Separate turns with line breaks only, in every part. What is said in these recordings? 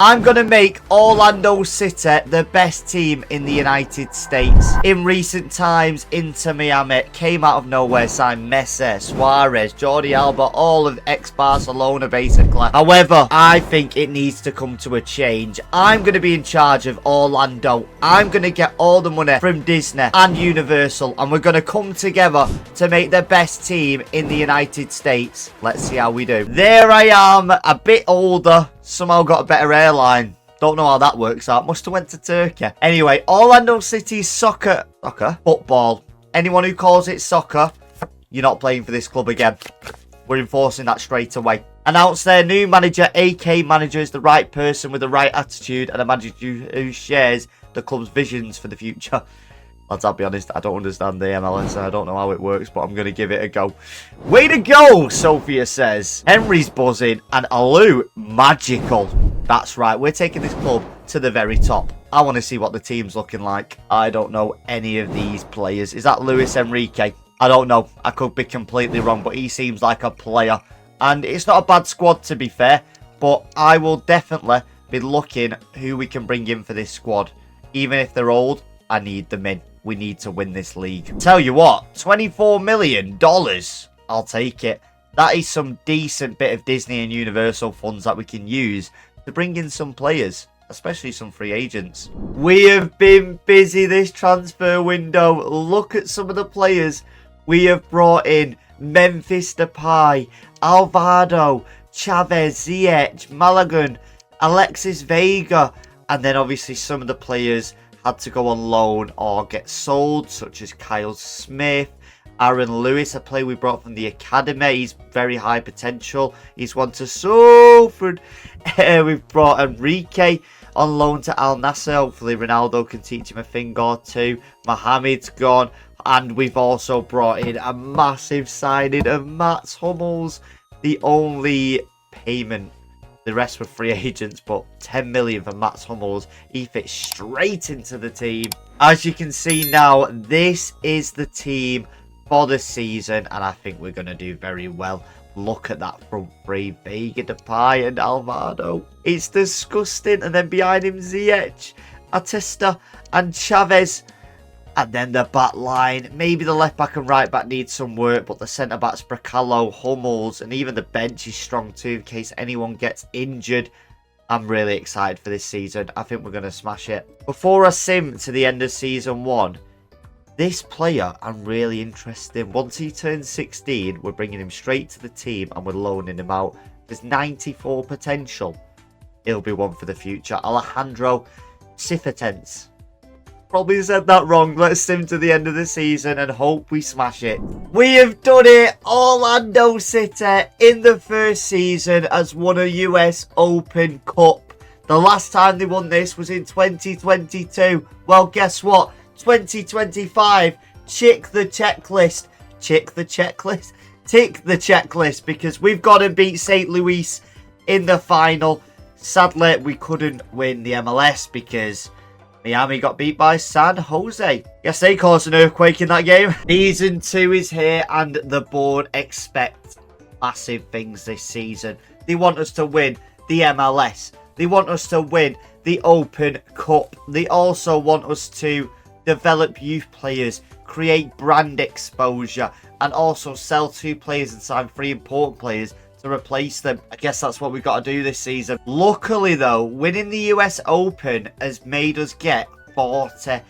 I'm going to make Orlando City the best team in the United States. In recent times, Inter Miami came out of nowhere, signed Messi, Suarez, Jordi Alba, all of ex-Barcelona basically. However, I think it needs to come to a change. I'm going to be in charge of Orlando. I'm going to get all the money from Disney and Universal, and we're going to come together to make the best team in the United States. Let's see how we do. There I am, a bit older. Somehow got a better airline. Don't know how that works out. Must have went to Turkey. Anyway, Orlando City's football. Anyone who calls it soccer, you're not playing for this club again. We're enforcing that straight away. Announced their new manager, AK Manager, is the right person with the right attitude and a manager who shares the club's visions for the future. Lads, I'll be honest, I don't understand the MLS. I don't know how it works, but I'm going to give it a go. Way to go, Sophia says. Henry's buzzing and Alou, magical. That's right, we're taking this club to the very top. I want to see what the team's looking like. I don't know any of these players. Is that Luis Enrique? I don't know. I could be completely wrong, but he seems like a player. And it's not a bad squad, to be fair, but I will definitely be looking who we can bring in for this squad. Even if they're old, I need them in. We need to win this league. Tell you what, $24 million. I'll take it. That is some decent bit of Disney and Universal funds that we can use to bring in some players, especially some free agents. We have been busy this transfer window. Look at some of the players we have brought in. Memphis Depay, Alvaro, Chavez, Ziyech, Malagan, Alexis Vega, and then obviously some of the players had to go on loan or get sold, such as Kyle Smith, Aaron Lewis, a player we brought from the academy. He's very high potential. He's one to Salford. We've brought Enrique on loan to Al Nassr. Hopefully Ronaldo can teach him a thing or two. Mohamed's gone. And we've also brought in a massive signing of Mats Hummels. The only payment, the rest were free agents, but 10 million for Mats Hummels. He fits straight into the team. As you can see now, this is the team for the season, and I think we're going to do very well. Look at that front three, Vega, Depay and Alvaro. It's disgusting. And then behind him, Ziyech, Atesta and Chavez. And then the back line. Maybe the left back and right back need some work, but the centre backs, Bracalo, Hummels, and even the bench is strong too in case anyone gets injured. I'm really excited for this season. I think we're going to smash it. Before I sim to the end of season 1, this player I'm really interested in. Once he turns 16, we're bringing him straight to the team and we're loaning him out. There's 94 potential. He'll be one for the future. Alejandro Cifuentes. Probably said that wrong. Let's sim to the end of the season and hope we smash it. We have done it. Orlando City in the first season has won a US Open Cup. The last time they won this was in 2022. Well, guess what? 2025. Check the checklist. Check the checklist. Tick the checklist because we've got to beat St. Louis in the final. Sadly, we couldn't win the MLS because Miami got beat by San Jose. Yes, they caused an earthquake in that game. Season 2 is here and the board expect massive things this season. They want us to win the MLS. They want us to win the Open Cup. They also want us to develop youth players, create brand exposure, and also sell 2 players and sign 3 important players to replace them. I guess that's what we've got to do this season. Luckily though, winning the US Open has made us get $40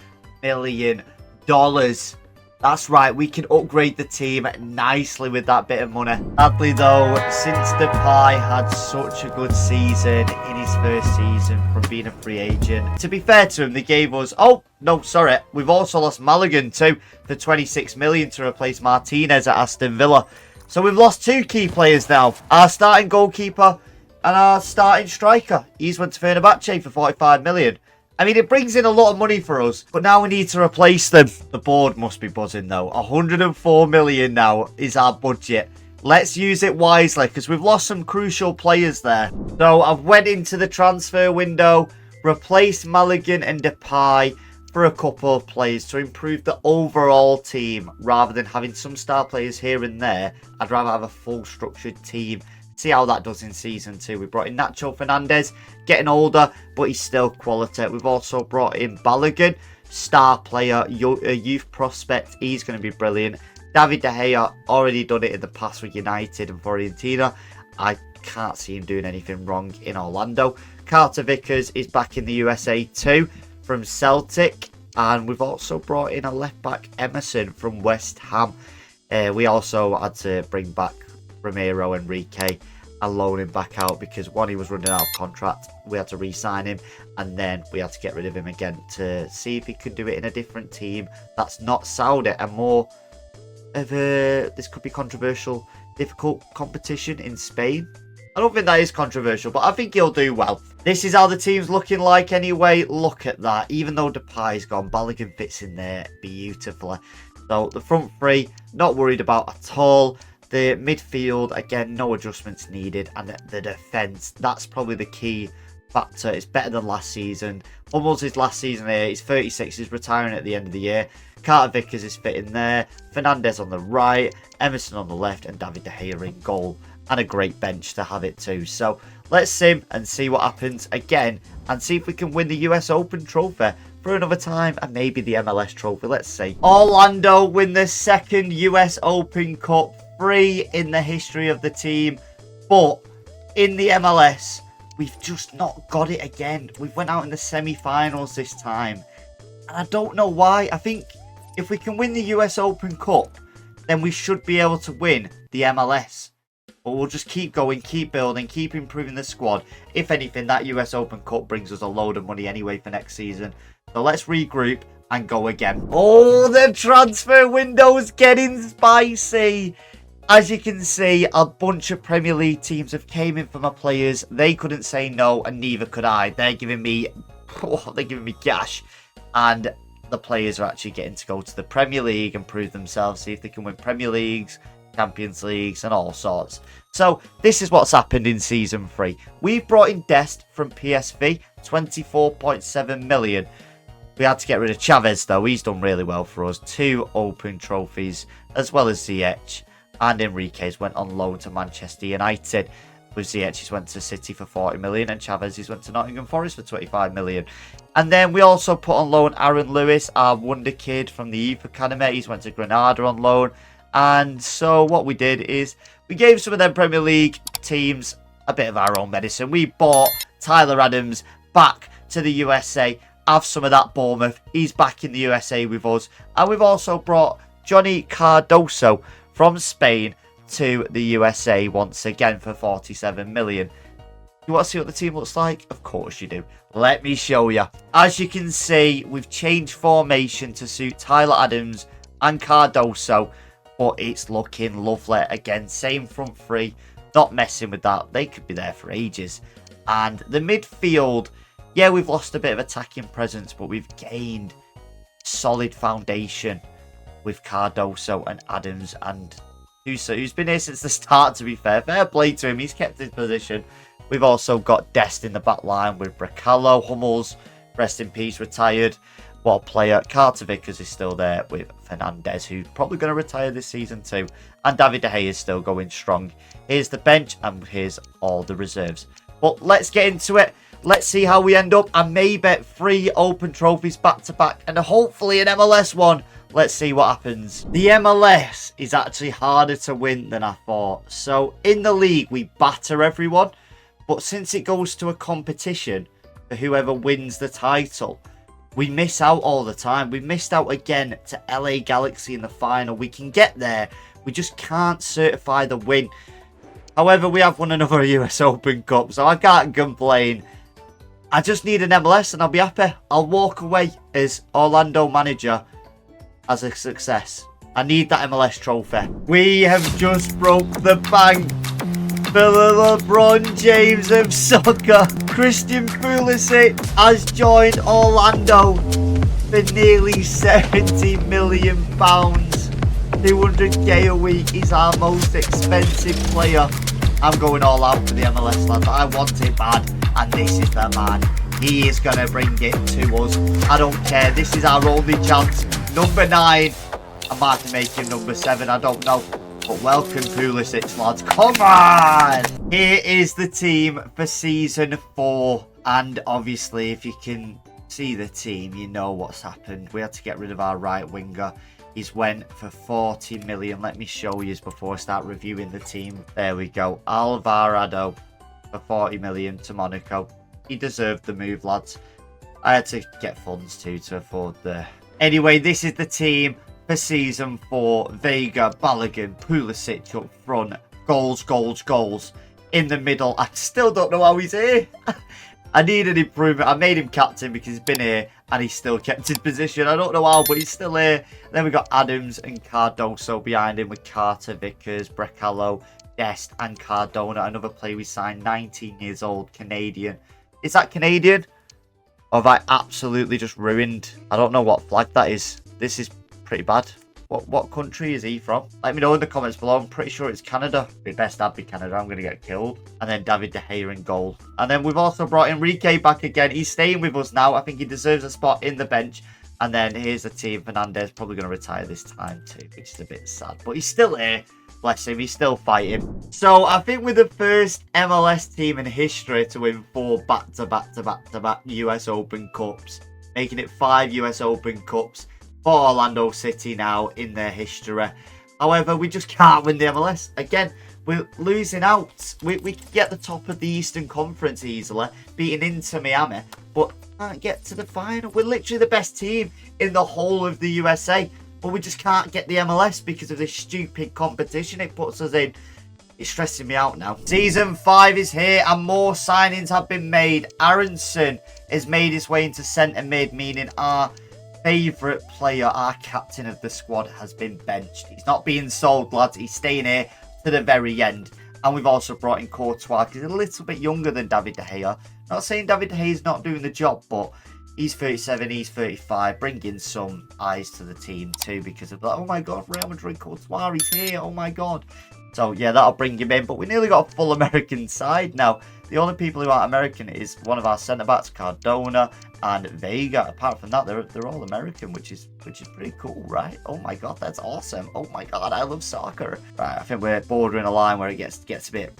million. That's right, we can upgrade the team nicely with that bit of money. Sadly though, since Depay had such a good season in his first season from being a free agent, to be fair to him, they gave us, oh no, sorry, we've also lost Malagan too for 26 million to replace Martinez at Aston Villa. So we've lost 2 key players now. Our starting goalkeeper and our starting striker. He's went to Fenerbahce for 45 million. I mean, it brings in a lot of money for us, but now we need to replace them. The board must be buzzing though. 104 million now is our budget. Let's use it wisely because we've lost some crucial players there. So I've went into the transfer window, replaced Mulligan and Depay for a couple of players to improve the overall team rather than having some star players here and there. I'd rather have a full structured team See how that does in Season 2. We brought in Nacho Fernandez, getting older, but he's still quality. We've also brought in Balogun, star player, a youth prospect. He's going to be brilliant. David De Gea, already done it in the past with United and Fiorentina. I can't see him doing anything wrong in Orlando. Carter Vickers is back in the USA too from Celtic. And we've also brought in a left-back, Emerson, from West Ham. We also had to bring back Ramiro Enrique and loan him back out because one, he was running out of contract. We had to re-sign him, and then we had to get rid of him again to see if he could do it in a different team that's not Saudi and more of a, this could be controversial, difficult competition in Spain. I don't think that is controversial, but I think he'll do well. This is how the team's looking like anyway. Look at that. Even though Depay's gone, Balogun fits in there beautifully. So the front three, not worried about at all. The midfield, again, no adjustments needed. And the defence, that's probably the key factor. It's better than last season. Almost his last season here. He's 36. He's retiring at the end of the year. Carter Vickers is fitting there. Fernandez on the right. Emerson on the left. And David De Gea in goal. And a great bench to have it too. So let's sim and see what happens again. And see if we can win the US Open trophy for another time. And maybe the MLS trophy. Let's see. Orlando win the second US Open Cup. 3 in the history of the team, but in the MLS we've just not got it again. We've went out in the semi-finals this time, and I don't know why. I think if we can win the US Open Cup, then we should be able to win the MLS. But we'll just keep going, keep building, keep improving the squad. If anything, that US Open Cup brings us a load of money anyway for next season. So let's regroup and go again. Oh, the transfer window's getting spicy. As you can see, a bunch of Premier League teams have came in for my players. They couldn't say no, and neither could I. They're giving me cash. And the players are actually getting to go to the Premier League and prove themselves, see if they can win Premier Leagues, Champions Leagues, and all sorts. So, this is what's happened in Season 3. We've brought in Dest from PSV, 24.7 million. We had to get rid of Chavez, though. He's done really well for us. 2 open trophies, as well as Ziyech. And Enriquez went on loan to Manchester United. With Ziyech, he's went to City for 40 million. And Chavez, he's went to Nottingham Forest for 25 million. And then we also put on loan Aaron Lewis, our wonder kid from the Youth Academy. He's went to Granada on loan. And so what we did is we gave some of them Premier League teams a bit of our own medicine. We bought Tyler Adams back to the USA. Have some of that Bournemouth. He's back in the USA with us. And we've also brought Johnny Cardoso from Spain to the USA once again for 47 million. You want to see what the team looks like? Of course you do. Let me show you. As you can see, we've changed formation to suit Tyler Adams and Cardoso, but it's looking lovely. Again, same front three, not messing with that. They could be there for ages. And the midfield, yeah, we've lost a bit of attacking presence, but we've gained solid foundation with Cardoso and Adams and Husa, who's been here since the start, to be fair. Fair play to him. He's kept his position. We've also got Dest in the back line with Bracalo. Hummels, rest in peace, retired. What a player. Carter Vickers is still there with Fernandez, who's probably going to retire this season too. And David De Gea is still going strong. Here's the bench and here's all the reserves. But let's get into it. Let's see how we end up. I may bet 3 open trophies back to back and hopefully an MLS one. Let's see what happens. The MLS is actually harder to win than I thought. So in the league, we batter everyone. But since it goes to a competition for whoever wins the title, we miss out all the time. We missed out again to LA Galaxy in the final. We can get there. We just can't certify the win. However, we have won another US Open Cup, so I can't complain. I just need an MLS and I'll be happy. I'll walk away as Orlando manager as a success. I need that MLS trophy. We have just broke the bank for the LeBron James of soccer. Christian Pulisic has joined Orlando for nearly £70 million. 200k a week. He's our most expensive player. I'm going all out for the MLS, lads. I want it bad, and this is the man. He is going to bring it to us. I don't care. This is our only chance. Number 9. I might have to make him number 7. I don't know. But welcome, Pulisic, lads. Come on! Here is the team for Season 4. And obviously, if you can see the team, you know what's happened. We had to get rid of our right winger. He's went for 40 million. Let me show you before I start reviewing the team. There we go. Alvarado for 40 million to Monaco. He deserved the move, lads. I had to get funds too to afford the... Anyway, this is the team for Season 4. Vega, Balogun, Pulisic up front. Goals, goals, goals. In the middle. I still don't know how he's here. I need an improvement. I made him captain because he's been here and he's still kept his position. I don't know how, but he's still here. Then we got Adams and Cardoso behind him with Carter, Vickers, Brecalo, Dest and Cardona. Another player we signed, 19 years old, Canadian. Is that Canadian? Or have I absolutely just ruined? I don't know what flag that is. This is pretty bad. What country is he from? Let me know in the comments below. I'm pretty sure it's Canada. It'd best that'd be Canada. I'm going to get killed. And then David De Gea in goal. And then we've also brought Enrique back again. He's staying with us now. I think he deserves a spot in the bench. And then here's the team. Fernandez probably going to retire this time too, which is a bit sad. But he's still here. Bless him. He's still fighting. So I think we're the first MLS team in history to win 4 back-to-back US Open Cups. Making it 5 US Open Cups for Orlando City now in their history. However, we just can't win the MLS. Again, we're losing out. We can get the top of the Eastern Conference easily, beating Inter Miami, but can't get to the final. We're literally the best team in the whole of the USA, but we just can't get the MLS because of this stupid competition it puts us in. It's stressing me out now. Season 5 is here and more signings have been made. Aronson has made his way into centre mid, meaning our favourite player, our captain of the squad, has been benched. He's not being sold, lads. He's staying here to the very end. And we've also brought in Courtois, because he's a little bit younger than David De Gea. Not saying David De Gea is not doing the job, but he's 37, he's 35. Bringing some eyes to the team too, because of that. Oh my God, Real Madrid Courtois, he's here. Oh my God. So yeah, that'll bring him in. But we nearly got a full American side now. The only people who aren't American is one of our centre-backs, Cardona, and Vega. Apart from that, they're all American, which is pretty cool, right? Oh my God, that's awesome. Oh my God, I love soccer. Right, I think we're bordering a line where it gets a bit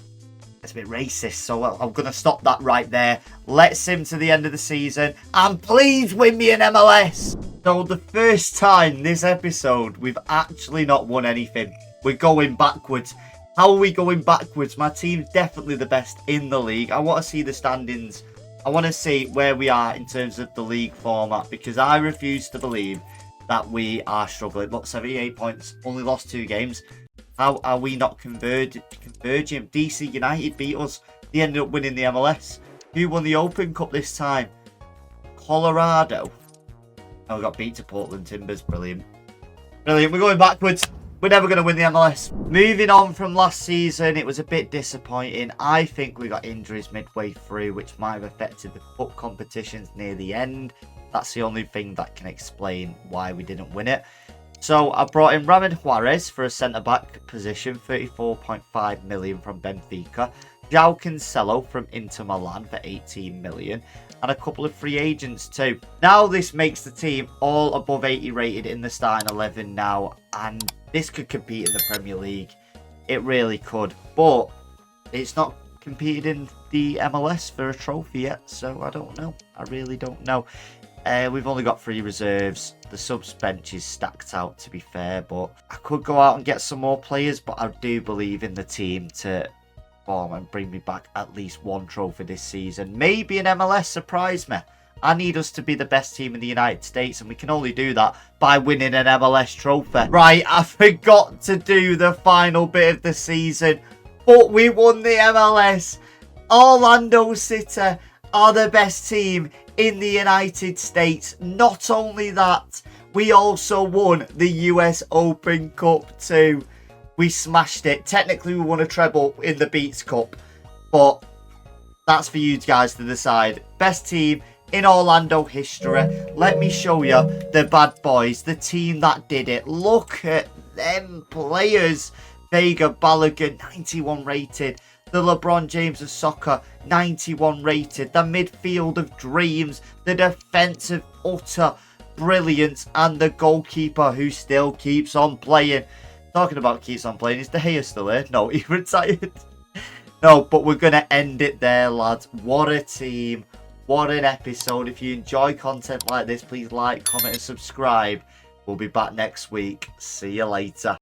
racist, so I'm going to stop that right there. Let's sim to the end of the season, and please win me an MLS. So the first time this episode, we've actually not won anything. We're going backwards. How are we going backwards? My team's definitely the best in the league. I want to see the standings. I want to see where we are in terms of the league format, because I refuse to believe that we are struggling. Look, 78 points, only lost 2 games. How are we not converging? DC United beat us. They ended up winning the MLS. Who won the Open Cup this time? Colorado. Oh, we got beat to Portland Timbers. Brilliant. Brilliant. We're going backwards. We're never going to win the MLS. Moving on from last season, it was a bit disappointing. I think we got injuries midway through, which might have affected the cup competitions near the end. That's the only thing that can explain why we didn't win it. So I brought in Ramon Juarez for a centre-back position, 34.5 million from Benfica. João Cancelo from Inter Milan for 18 million. And a couple of free agents too. Now this makes the team all above 80 rated in the starting 11 now. And this could compete in the Premier League. It really could. But it's not competed in the MLS for a trophy yet. So I don't know. I really don't know. We've only got 3 reserves. The subs bench is stacked out, to be fair. But I could go out and get some more players. But I do believe in the team to form and bring me back at least 1 trophy this season. Maybe an MLS surprise me. I need us to be the best team in the United States, and we can only do that by winning an MLS trophy. Right, I forgot to do the final bit of the season, but we won the MLS. Orlando City are the best team in the United States. Not only that, we also won the US Open Cup too. We smashed it. Technically, we won a treble in the Beats Cup, but that's for you guys to decide. Best team in Orlando history. Let me show you the bad boys, the team that did it. Look at them players. Vega, Balogun, 91 rated. The LeBron James of soccer, 91 rated. The midfield of dreams. The defense of utter brilliance. And the goalkeeper who still keeps on playing. Talking about keeps on playing, is De Gea still here? No, he retired. No, but we're going to end it there, lads. What a team. What an episode. If you enjoy content like this, please like, comment and subscribe. We'll be back next week. See you later.